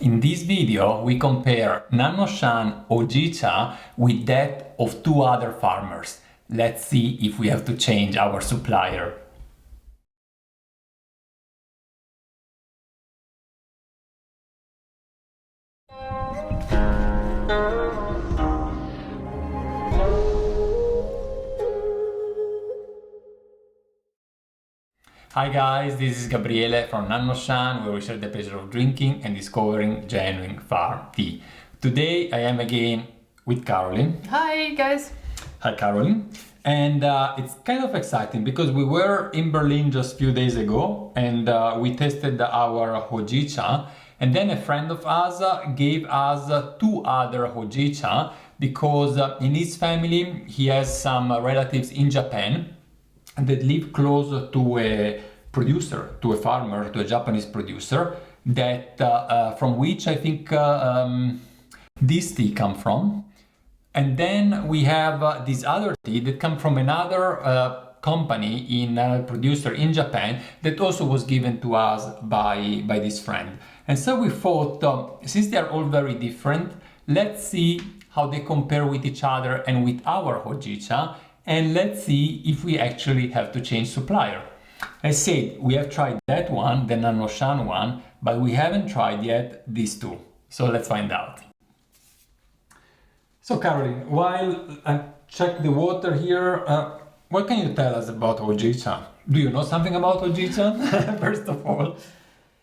In this video, we compare nannuoshan Hojicha with that of two other farmers. Let's see if we have to change our supplier. Hi guys, this is Gabriele from nannuoshan, where we share the pleasure of drinking and discovering genuine farm tea. Today I am again with Caroline. Hi guys. Hi Caroline. And it's kind of exciting because we were in Berlin just a few days ago and we tested our Hojicha, and then a friend of us gave us two other Hojicha because in his family he has some relatives in Japan that live close to a producer, to a farmer, to a Japanese producer that from which I think this tea come from. And then we have this other tea that come from another company, in a producer in Japan, that also was given to us by this friend. And so we thought, since they are all very different, let's see how they compare with each other and with our Hojicha, and let's see if we actually have to change supplier. I said we have tried that one, the nannuoshan one, but we haven't tried yet these two. So let's find out. So Caroline, while I check the water here, what can you tell us about Hojicha? Do you know something about Hojicha, first of all?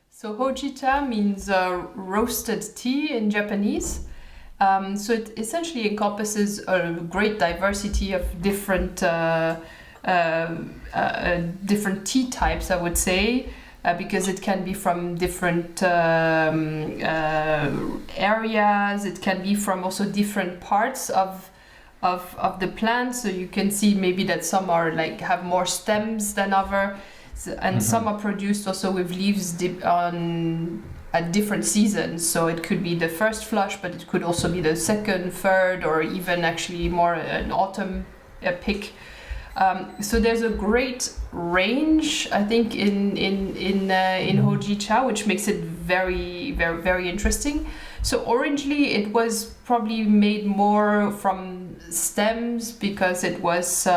So Hojicha means roasted tea in Japanese. So it essentially encompasses a great diversity of different different tea types, I would say, because it can be from different areas. It can be from also different parts of the plant. So you can see maybe that some are have more stems than other, and some are produced also with leaves at different seasons. So it could be the first flush, but it could also be the second, third, or even actually more an autumn pick. So there's a great range, I think, in Hojicha, which makes it very, very, very interesting. So orangely, it was probably made more from stems because it was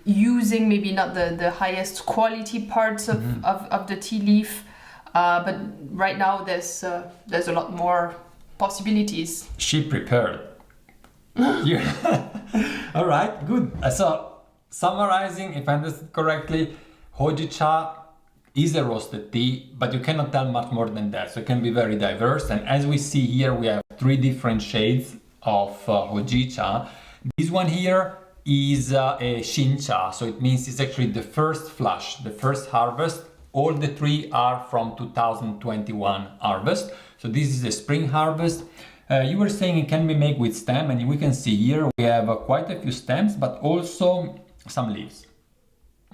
using maybe not the highest quality parts of the tea leaf. But right now there's a lot more possibilities. She prepared. All right, good. So summarizing, if I understood correctly, Hojicha is a roasted tea, but you cannot tell much more than that. So it can be very diverse. And as we see here, we have three different shades of Hojicha. This one here is a shincha, so it means it's actually the first flush, the first harvest. All the three are from 2021 harvest. So this is a spring harvest. You were saying it can be made with stem, and we can see here we have quite a few stems, but also some leaves.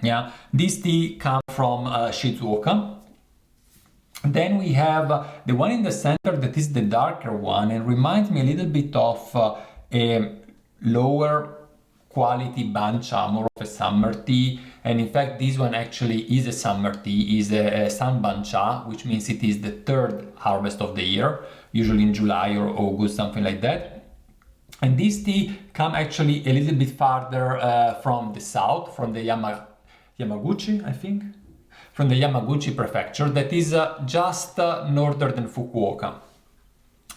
Yeah, this tea comes from Shizuoka. Then we have the one in the center that is the darker one and reminds me a little bit of a lower quality bancha, more of a summer tea. And in fact, this one actually is a summer tea, is a sun bancha, which means it is the third harvest of the year, usually in July or August, something like that. And this tea come actually a little bit farther from the south, from the Yamaguchi, I think, from the Yamaguchi prefecture, that is just northern than Fukuoka.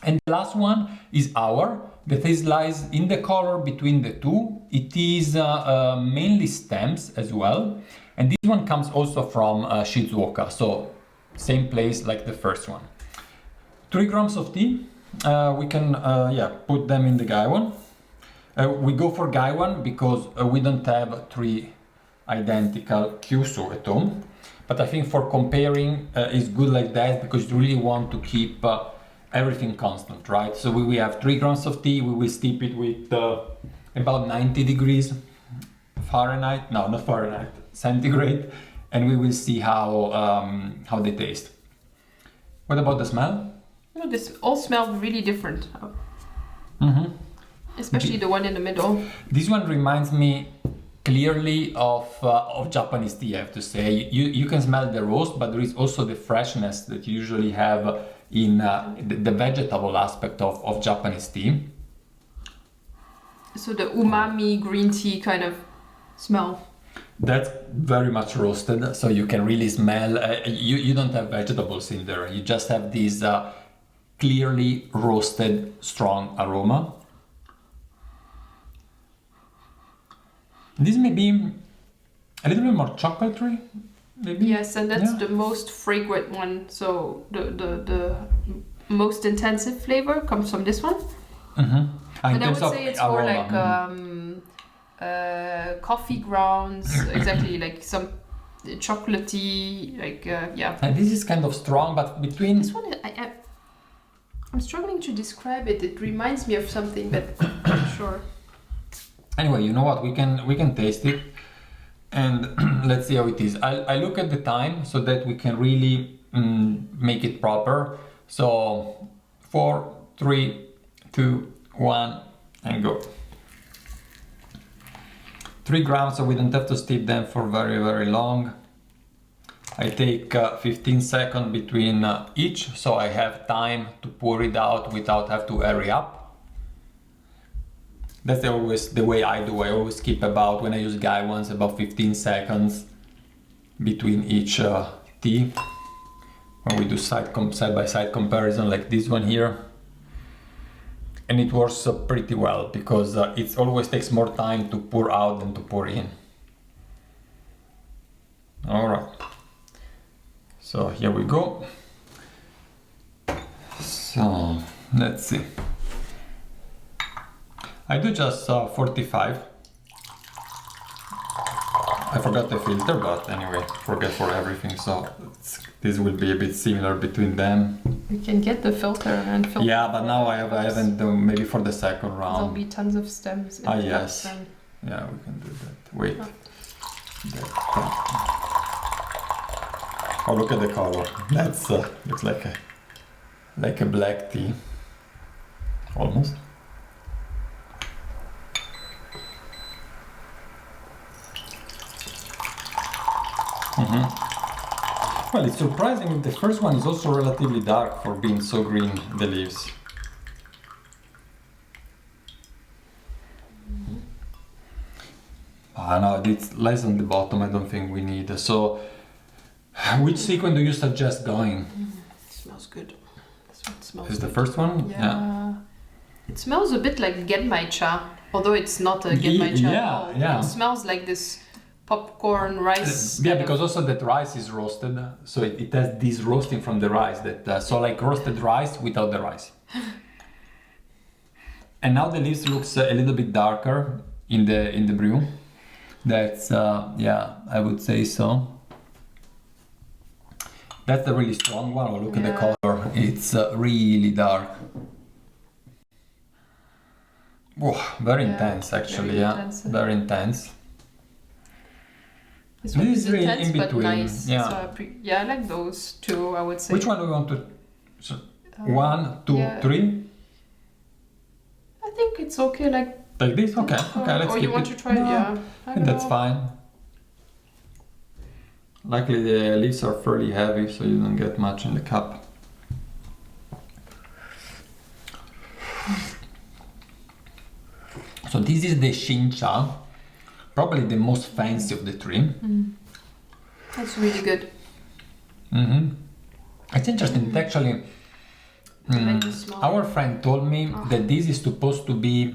And the last one is our, that is lies in the color between the two. It is mainly stems as well. And this one comes also from Shizuoka, so same place like the first one. 3 grams of tea. We can put them in the gaiwan. We go for gaiwan because we don't have 3 identical kyusu at home. But I think for comparing it's good like that because you really want to keep everything constant, right? So we have 3 grams of tea. We will steep it with about 90 degrees Fahrenheit. No, not Fahrenheit, centigrade, and we will see how they taste. What about the smell? Oh, this all smelled really different. Especially the one in the middle. This one reminds me clearly of Japanese tea, I have to say. You can smell the roast, but there is also the freshness that you usually have in the vegetable aspect of Japanese tea. So the umami green tea kind of smell. That's very much roasted, so you can really smell, you don't have vegetables in there, you just have this clearly roasted strong aroma. This may be a little bit more chocolatey, maybe? Yes, and that's the most fragrant one, so the most intensive flavor comes from this one. Mm-hmm. But I would say it's more like coffee grounds, exactly, like some chocolatey, like yeah. And this is kind of strong, but between this one, I'm struggling to describe it. It reminds me of something, but I'm not sure. Anyway, you know what? We can taste it, and let's see how it is. I look at the time so that we can really make it proper. So 4, 3, 2, 1, and go. 3 grams, so we don't have to steep them for very long. I take 15 seconds between each, so I have time to pour it out without have to hurry up. That's always the way I do. I always keep about, when I use Guy ones, about 15 seconds between each tea. When we do side by side comparison like this one here. And it works pretty well because it always takes more time to pour out than to pour in. All right. So here we go. So let's see. I do just 45. I forgot the filter, but anyway, forget for everything. So this will be a bit similar between them. We can get the filter and filter. Yeah, but now I haven't done, maybe for the second round. There'll be tons of stems. Ah, yes. Yeah, we can do that. Wait. Oh, look at the color. That's looks like a black tea, almost. Mm-hmm. Well, it's surprising. The first one is also relatively dark for being so green, the leaves. No, it's less on the bottom. I don't think we need. So, which sequence do you suggest going? It smells good. This one smells Is good. the first one? Yeah. It smells a bit like Genmaicha, although it's not a Genmaicha at all. Yeah. It smells like this popcorn rice. Yeah, because also that rice is roasted, so it has this roasting from the rice. That so like roasted rice without the rice. And now the leaves looks a little bit darker in the brew. That's yeah, I would say so. That's the really strong one. Oh, look at the color; it's really dark. Oh, very intense, actually. Very yeah, intense. very intense. This one is really intense in but between. nice. Yeah. So I like those two, I would say. Which one do we want to? So, 1, 2, yeah. 3. I think it's okay. Like this? Okay, okay, let's or keep you want it. to try? No, Yeah, I don't that's know. fine. Luckily the leaves are fairly heavy, so you don't get much in the cup. So this is the Shincha, probably the most fancy of the three. That's really good. Mm-hmm. It's interesting. Actually, Like the smell. our friend told me that this is supposed to be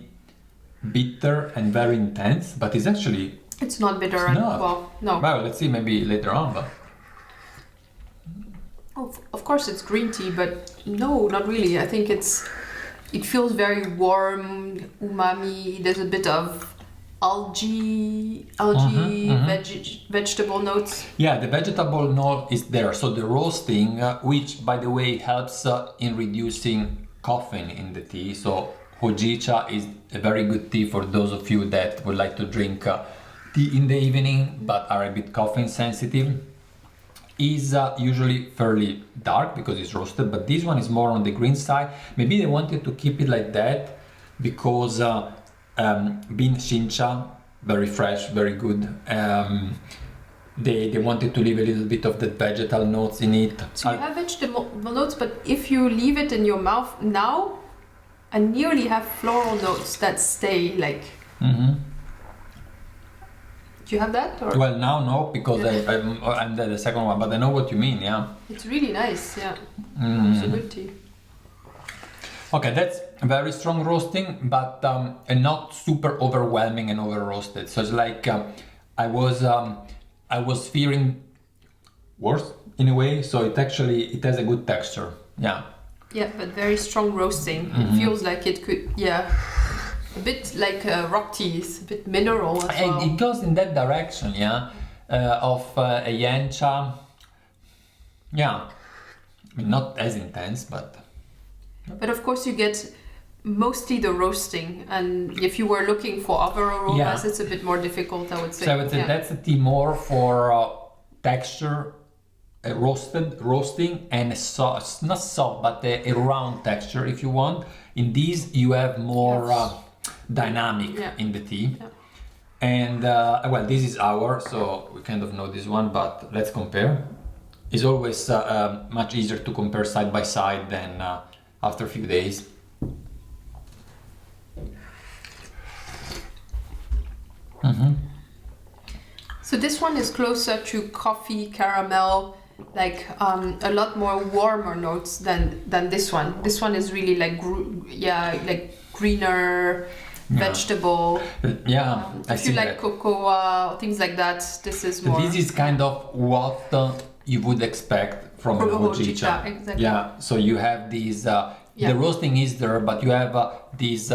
bitter and very intense, but it's actually It's not bitter. It's and not. Well, no. well. Let's see, maybe later on, but Of course, it's green tea, but no, not really. I think it feels very warm, umami. There's a bit of algae, vegetable notes. yeah, the vegetable note is there. So the roasting, which by the way helps in reducing caffeine in the tea. So Hojicha is a very good tea for those of you that would like to drink tea in the evening but are a bit caffeine sensitive. Is usually fairly dark because it's roasted, but this one is more on the green side. Maybe they wanted to keep it like that because being Shincha, very fresh, very good. they wanted to leave a little bit of the vegetal notes in it. So you have vegetable notes, but if you leave it in your mouth now, I nearly have floral notes that stay like. Mm-hmm. Do you have that? Or? Well, now no, because I'm the second one, but I know what you mean. Yeah. It's really nice. Yeah. It's a good tea. Okay, that's very strong roasting, but and not super overwhelming and over roasted. So it's like I was fearing worse in a way. So it has a good texture. Yeah. Yeah, but very strong roasting. It feels like it could, a bit like rock teas, a bit mineral as well. It goes in that direction, yeah, of a yancha. Yeah, I mean, not as intense, but. But of course, you get mostly the roasting, and if you were looking for other aromas, it's a bit more difficult, I would say. So I would say that's a tea more for texture, roasting, and not soft, but a round texture if you want. In these, you have more dynamic in the tea. Yeah. And well, this is ours, so we kind of know this one, but let's compare. It's always much easier to compare side by side than after a few days. So this one is closer to coffee, caramel, like a lot more warmer notes than this one. This one is really like like greener, vegetable. If you like cocoa, things like that, this is more. This is kind of what you would expect from the Hojicha. Exactly. Yeah, so you have these. The roasting is there, but you have this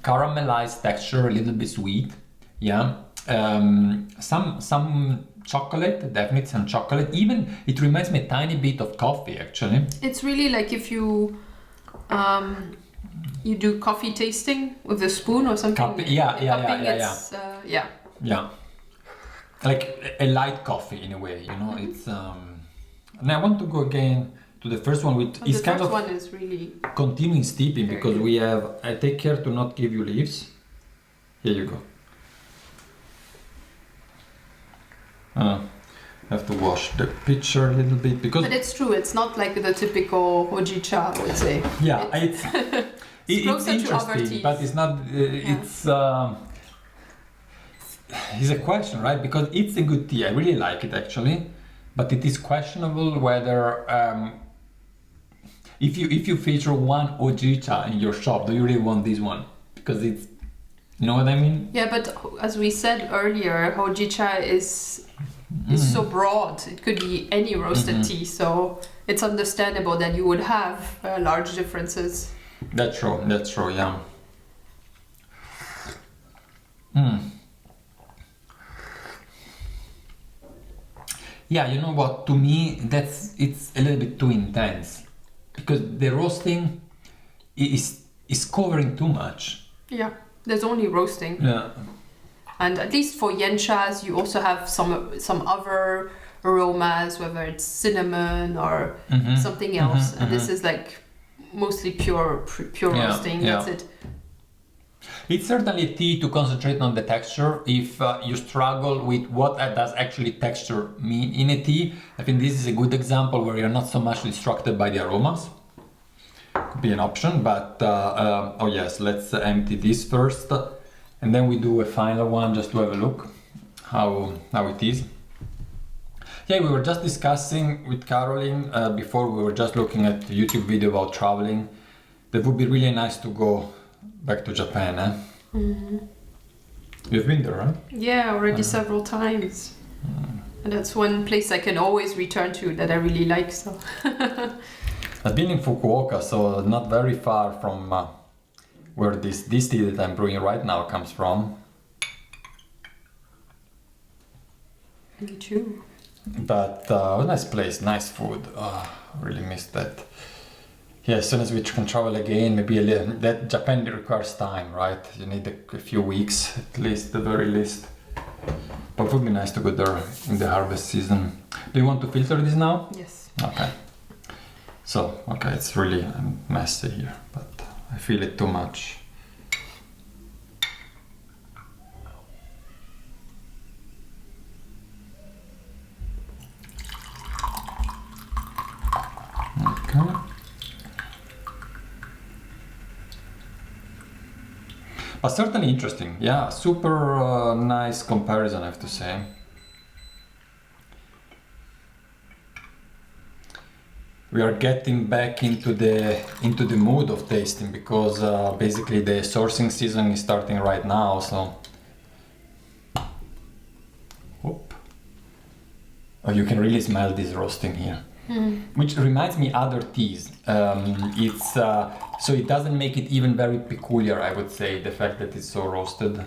caramelized texture, a little bit sweet. Yeah. Some chocolate, definitely some chocolate. Even it reminds me a tiny bit of coffee, actually. It's really like if you you do coffee tasting with a spoon or something. Yeah. Like a light coffee in a way, you know. It's and I want to go again to the first one, which is kind of. The first one is really continuing steeping because we have. I take care to not give you leaves. Here you go. Have to wash the pitcher a little bit because. But it's true. It's not like the typical Hojicha, I would say. Yeah, it's interesting, but it's not. It's a question, right? Because it's a good tea. I really like it actually, but it is questionable whether if you feature one Hojicha in your shop, do you really want this one? Because it's, you know what I mean? Yeah, but as we said earlier, Hojicha is so broad. It could be any roasted tea, so it's understandable that you would have large differences. That's true, yeah. Yeah, you know what, to me it's a little bit too intense because the roasting is covering too much. Yeah, there's only roasting. Yeah. And at least for yanchas, you also have some other aromas, whether it's cinnamon or something else. And this is like mostly pure roasting. That's it. It's certainly a tea to concentrate on the texture. If you struggle with what does actually texture mean in a tea, I think this is a good example where you're not so much distracted by the aromas. Could be an option, but oh yes, let's empty this first. And then we do a final one just to have a look how it is. Yeah, we were just discussing with Caroline before, we were just looking at the YouTube video about traveling. That would be really nice to go back to Japan, eh? You've been there, right? Yeah, already several times. And that's one place I can always return to that I really like. So I've been in Fukuoka, so not very far from where this tea that I'm brewing right now comes from. Me too. But nice place, nice food. Oh, really missed that. Yeah, as soon as we can travel again, maybe a little. That Japan requires time, right? You need a few weeks at least, the very least. But it would be nice to go there in the harvest season. Do you want to filter this now? Yes. Okay. So, okay, it's really messy here, but I feel it too much. But certainly interesting. Yeah, super nice comparison, I have to say. We are getting back into the mood of tasting because basically the sourcing season is starting right now. So, whoop. Oh, you can really smell this roasting here, which reminds me other teas. It's so it doesn't make it even very peculiar, I would say, the fact that it's so roasted.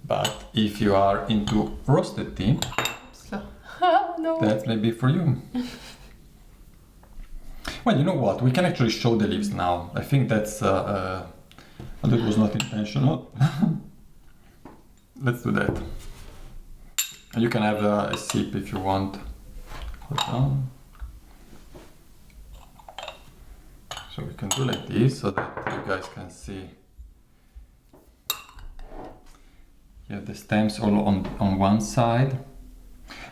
But if you are into roasted tea, So, no. that's maybe for you. Well, you know what? We can actually show the leaves now. I think that's that was not intentional. Let's do that. And you can have a sip if you want. Hold on. So we can do like this so that you guys can see. You have the stems all on one side.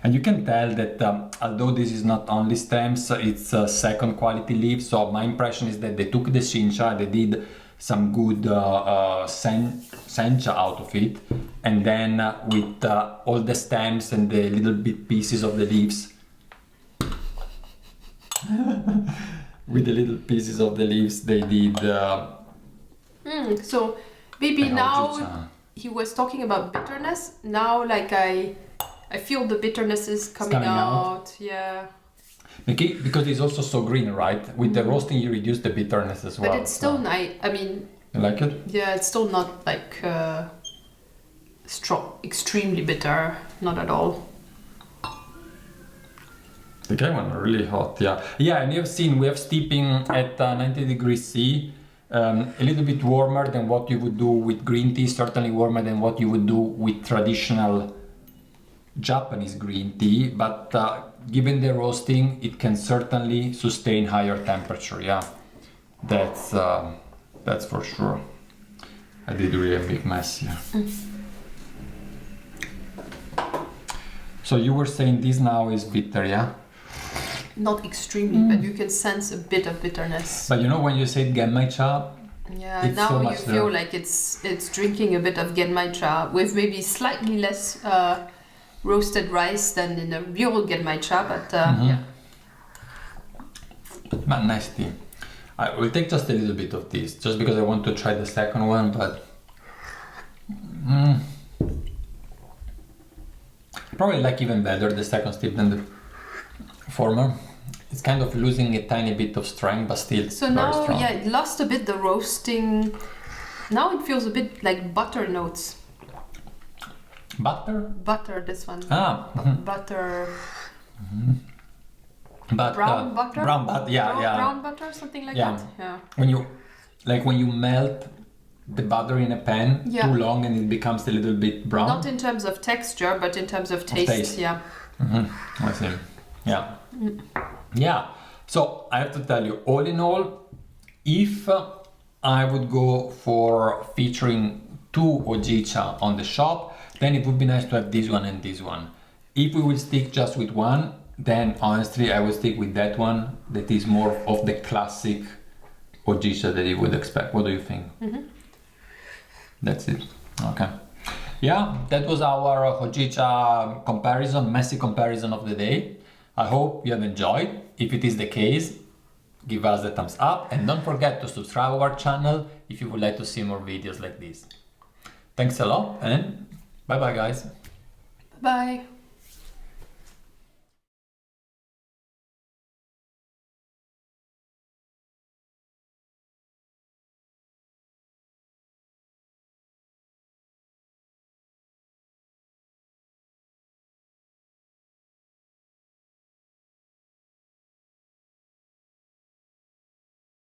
And you can tell that although this is not only stems, it's second quality leaves. So my impression is that they took the shincha, they did some good sencha out of it. And then with all the stems and the little bit pieces of the leaves, with the little pieces of the leaves, they did... So maybe now... Hojicha. He was talking about bitterness. Now, like I feel the bitterness is coming out. Yeah. Because it's also so green, right? With the roasting, you reduce the bitterness as well. But it's still nice. I mean. You like it? Yeah, it's still not like strong, extremely bitter. Not at all. The K one are really hot. Yeah. Yeah, and you've seen we have steeping at 90 degrees C. A little bit warmer than what you would do with green tea, certainly warmer than what you would do with traditional Japanese green tea, but given the roasting, it can certainly sustain higher temperature. Yeah, that's for sure. I did really a big mess here. So you were saying this now is bitter, yeah? Not extremely, but you can sense a bit of bitterness. But you know when you say Genmaicha, yeah, it's now so you much feel there. like it's drinking a bit of Genmaicha with maybe slightly less roasted rice than in a real Genmaicha, but yeah. But nice tea. I will take just a little bit of this, just because I want to try the second one, but probably like even better the second steep than the former. It's kind of losing a tiny bit of strength, but still So very now, strong. yeah, it lost a bit the roasting. Now it feels a bit like butter notes. Butter? Butter, this one. Butter. But Brown butter? Brown butter, yeah, yeah. Brown butter, something like Yeah. that. Yeah. When you melt the butter in a pan too long and it becomes a little bit brown. Not in terms of texture, but in terms of taste. Yeah. I see. Yeah. Yeah. So I have to tell you, all in all, if I would go for featuring two Hojicha on the shop, then it would be nice to have this one and this one. If we will stick just with one, then honestly I will stick with that one that is more of the classic Hojicha that you would expect. What do you think? That's it. Okay. Yeah, that was our Hojicha comparison, messy comparison of the day. I hope you have enjoyed. If it is the case, give us a thumbs up and don't forget to subscribe to our channel if you would like to see more videos like this. Thanks a lot and bye bye guys. Bye.